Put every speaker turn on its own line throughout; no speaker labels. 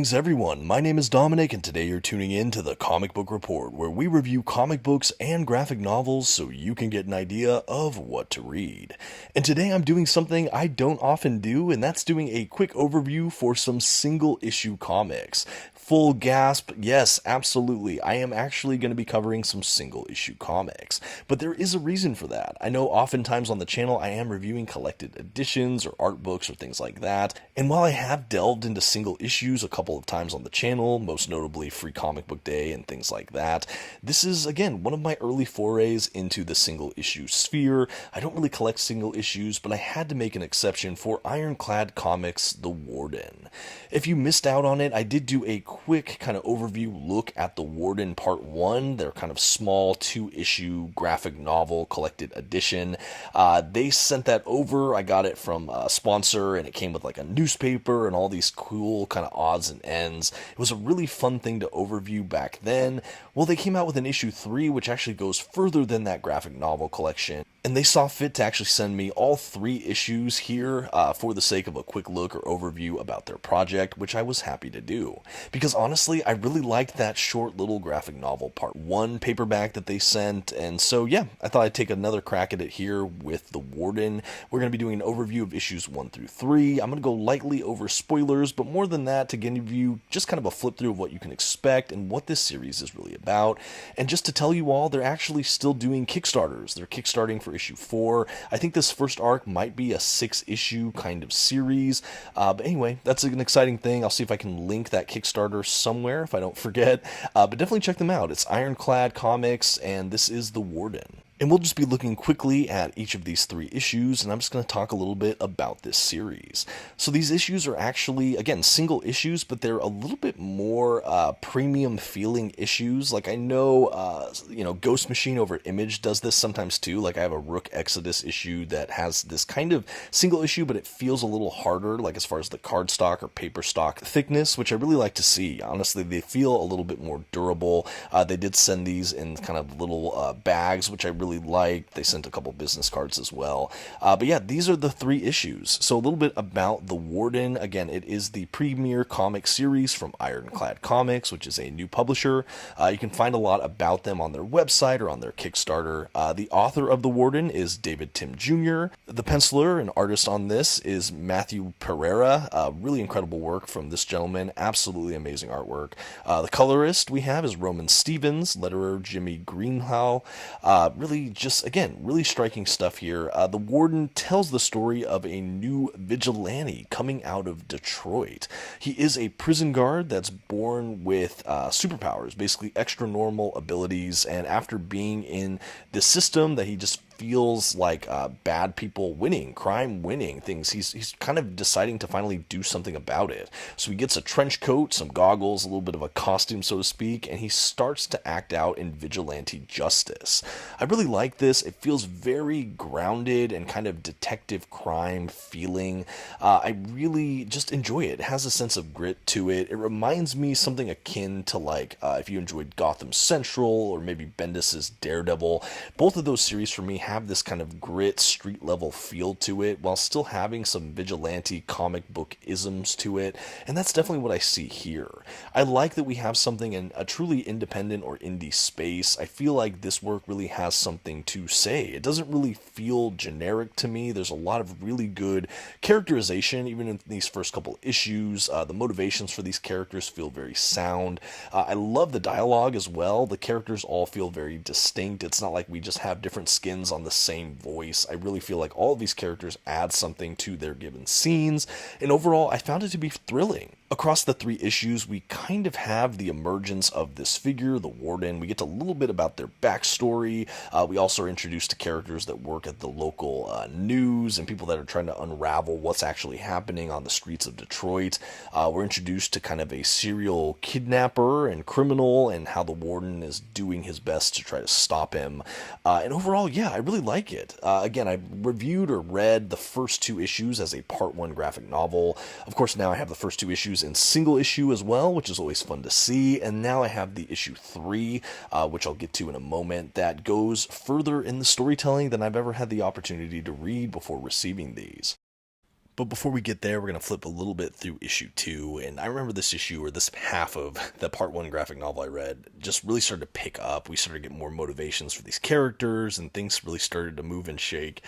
Greetings everyone, my name is Dominic and today you're tuning in to the Comic Book Report, where we review comic books and graphic novels so you can get an idea of what to read. And today I'm doing something I don't often do, and that's doing a quick overview for some single issue comics. Full gasp, yes, absolutely, I am actually going to be covering some single issue comics. But there is a reason for that. I know oftentimes on the channel I am reviewing collected editions or art books or things like that, and while I have delved into single issues a couple of times on the channel, most notably Free Comic Book Day and things like that, this is, again, one of my early forays into the single issue sphere. I don't really collect single issues, but I had to make an exception for Iron Clad Comics' The Warden. If you missed out on it, I did do a quick kind of overview look at The Warden Part 1, their kind of small 2-issue graphic novel collected edition. They sent that over. I got it from a sponsor, and it came with like a newspaper and all these cool kind of odds and ends. It was a really fun thing to overview back then. Well, they came out with an issue 3, which actually goes further than that graphic novel collection, and they saw fit to actually send me all 3 issues here for the sake of a quick look or overview about their project, which I was happy to do. Because honestly, I really liked that short little graphic novel Part 1 paperback that they sent, and so yeah, I thought I'd take another crack at it here with The Warden. We're going to be doing an overview of issues 1 through 3. I'm going to go lightly over spoilers, but more than that, to give you just kind of a flip through of what you can expect and what this series is really about. And just to tell you all, they're actually still doing Kickstarters. They're kickstarting for issue 4. I think this first arc might be a 6-issue kind of series. But anyway, that's an exciting thing. I'll see if I can link that Kickstarter somewhere if I don't forget. But definitely check them out. It's Iron Clad Comics, and this is The Warden. And we'll just be looking quickly at each of these 3 issues, and I'm just going to talk a little bit about this series. So these issues are actually, again, single issues, but they're a little bit more premium feeling issues. Like I know, Ghost Machine over Image does this sometimes too. Like I have a Rook Exodus issue that has this kind of single issue, but it feels a little harder, like as far as the cardstock or paper stock thickness, which I really like to see. Honestly, they feel a little bit more durable. They did send these in kind of little bags, which I really liked. They sent a couple business cards as well. But yeah, these are the 3 issues. So a little bit about The Warden. Again, it is the premier comic series from Iron Clad Comics, which is a new publisher. You can find a lot about them on their website or on their Kickstarter. The author of The Warden is David Timm Jr. The penciler and artist on this is Matthieu Pereira. Really incredible work from this gentleman. Absolutely amazing artwork. The colorist we have is Roman Stevens, letterer Jimmy Greenhalgh. Really striking stuff here. The Warden tells the story of a new vigilante coming out of Detroit. He is a prison guard that's born with superpowers, basically extra normal abilities, and after being in the system that he just feels like bad people winning, crime winning things, he's kind of deciding to finally do something about it. So he gets a trench coat, some goggles, a little bit of a costume, so to speak, and he starts to act out in vigilante justice. I really like this. It feels very grounded and kind of detective crime feeling. I really just enjoy it. It has a sense of grit to it. It reminds me something akin to like if you enjoyed Gotham Central or maybe Bendis's Daredevil. Both of those series for me have this kind of grit, street level feel to it, while still having some vigilante comic book isms to it, and that's definitely what I see here. I like that we have something in a truly independent or indie space. I feel like this work really has something to say. It doesn't really feel generic to me. There's a lot of really good characterization, even in these first couple issues. The motivations for these characters feel very sound. I love the dialogue as well. The characters all feel very distinct. It's not like we just have different skins on the same voice. I really feel like all of these characters add something to their given scenes, and overall I found it to be thrilling. Across the 3 issues, we kind of have the emergence of this figure, the Warden. We get a little bit about their backstory. We also are introduced to characters that work at the local news and people that are trying to unravel what's actually happening on the streets of Detroit. We're introduced to kind of a serial kidnapper and criminal and how the Warden is doing his best to try to stop him. And overall, yeah, I really like it. Again, I reviewed or read the first 2 issues as a Part 1 graphic novel. Of course, now I have the first 2 issues in single issue as well, which is always fun to see, and now I have the issue 3, which I'll get to in a moment, that goes further in the storytelling than I've ever had the opportunity to read before receiving these. But before we get there, we're going to flip a little bit through issue 2. And I remember this issue, or this half of the part 1 graphic novel I read, just really started to pick up. We started to get more motivations for these characters, and things really started to move and shake.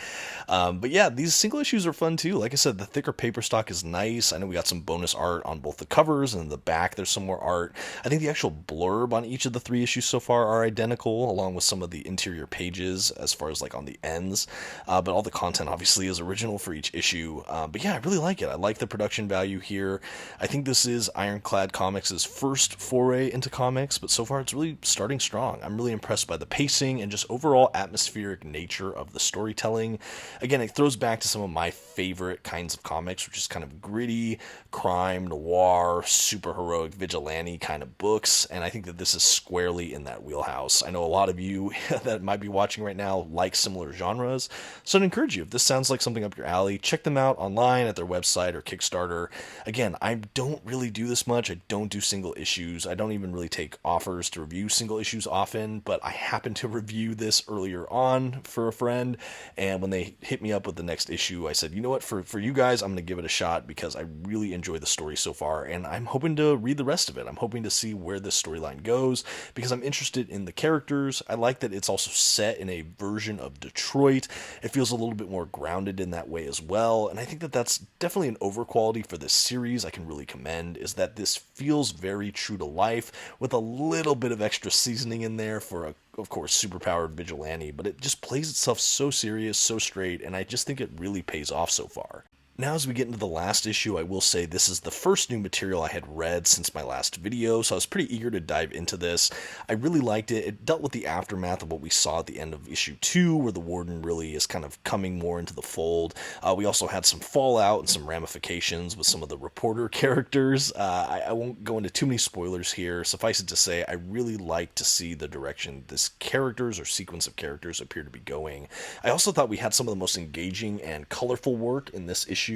But yeah, these single issues are fun too. Like I said, the thicker paper stock is nice. I know we got some bonus art on both the covers and the back. There's some more art. I think the actual blurb on each of the 3 issues so far are identical, along with some of the interior pages as far as like on the ends. But all the content obviously is original for each issue. But yeah, I really like it. I like the production value here. I think this is Iron Clad Comics' first foray into comics, but so far it's really starting strong. I'm really impressed by the pacing and just overall atmospheric nature of the storytelling. Again, it throws back to some of my favorite kinds of comics, which is kind of gritty, crime, noir, super heroic, vigilante kind of books, and I think that this is squarely in that wheelhouse. I know a lot of you that might be watching right now like similar genres, so I'd encourage you, if this sounds like something up your alley, check them out online at their website or Kickstarter. Again, I don't really do this much. I don't do single issues. I don't even really take offers to review single issues often, but I happened to review this earlier on for a friend, and when they hit me up with the next issue, I said, you know what, for you guys, I'm going to give it a shot because I really enjoy the story so far, and I'm hoping to read the rest of it. I'm hoping to see where this storyline goes because I'm interested in the characters. I like that it's also set in a version of Detroit. It feels a little bit more grounded in that way as well, and I think that that's definitely an over quality for this series I can really commend, is that this feels very true to life with a little bit of extra seasoning in there for a, of course, superpowered vigilante, but it just plays itself so serious, so straight, and I just think it really pays off so far. Now, as we get into the last issue, I will say this is the first new material I had read since my last video, so I was pretty eager to dive into this. I really liked it. It dealt with the aftermath of what we saw at the end of issue 2, where the Warden really is kind of coming more into the fold. We also had some fallout and some ramifications with some of the reporter characters. I won't go into too many spoilers here. Suffice it to say, I really like to see the direction this characters or sequence of characters appear to be going. I also thought we had some of the most engaging and colorful work in this issue.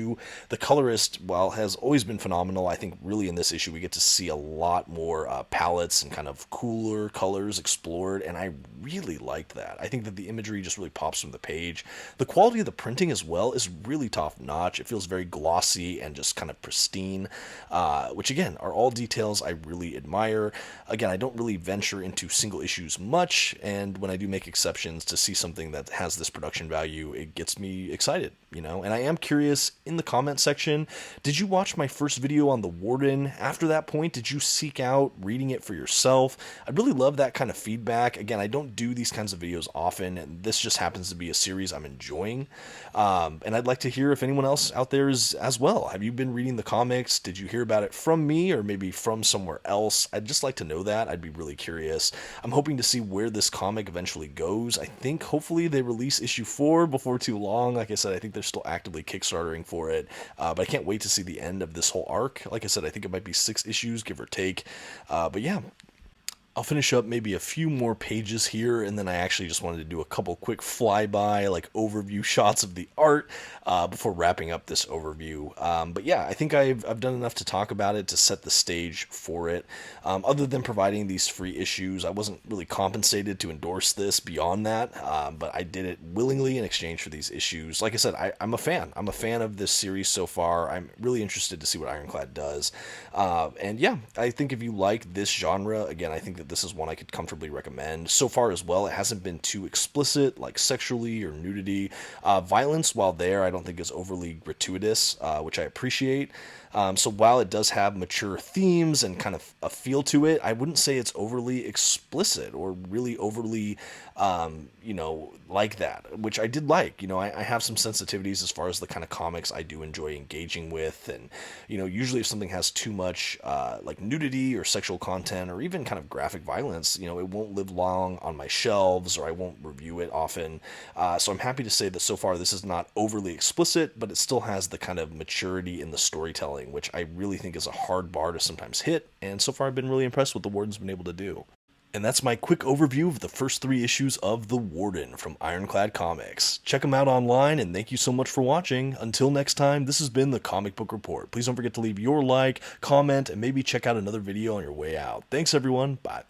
The colorist, while has always been phenomenal, I think really in this issue we get to see a lot more palettes and kind of cooler colors explored, and I really liked that. I think that the imagery just really pops from the page. The quality of the printing as well is really top notch. It feels very glossy and just kind of pristine, which again are all details I really admire. Again, I don't really venture into single issues much, and when I do make exceptions to see something that has this production value, it gets me excited, you know. And I am curious, in the comment section, did you watch my first video on the Warden? After that point, did you seek out reading it for yourself? I'd really love that kind of feedback. Again, I don't do these kinds of videos often, and this just happens to be a series I'm enjoying. And I'd like to hear if anyone else out there is as well. Have you been reading the comics? Did you hear about it from me or maybe from somewhere else? I'd just like to know that. I'd be really curious. I'm hoping to see where this comic eventually goes. I think hopefully they release issue 4 before too long. Like I said, I think they're still actively Kickstartering for it, but I can't wait to see the end of this whole arc. Like I said, I think it might be 6 issues, give or take, but yeah, I'll finish up maybe a few more pages here, and then I actually just wanted to do a couple quick flyby, like overview shots of the art before wrapping up this overview. But yeah, I think I've done enough to talk about it to set the stage for it. Other than providing these free issues, I wasn't really compensated to endorse this beyond that, but I did it willingly in exchange for these issues. Like I said, I'm a fan. I'm a fan of this series so far. I'm really interested to see what Ironclad does. And yeah, I think if you like this genre, again, I think that this is one I could comfortably recommend. So far as well, it hasn't been too explicit, like sexually or nudity. Violence, while there, I don't think is overly gratuitous, which I appreciate. So while it does have mature themes and kind of a feel to it, I wouldn't say it's overly explicit or really overly, like that, which I did like. I have some sensitivities as far as the kind of comics I do enjoy engaging with. And, usually if something has too much like nudity or sexual content or even kind of graphic violence, it won't live long on my shelves or I won't review it often. So I'm happy to say that so far this is not overly explicit, but it still has the kind of maturity in the storytelling, which I really think is a hard bar to sometimes hit, and so far I've been really impressed with what the Warden's been able to do. And that's my quick overview of the first 3 issues of The Warden from Iron Clad Comics. Check them out online, and thank you so much for watching. Until next time, this has been The Comic Book Report. Please don't forget to leave your like, comment, and maybe check out another video on your way out. Thanks everyone, bye.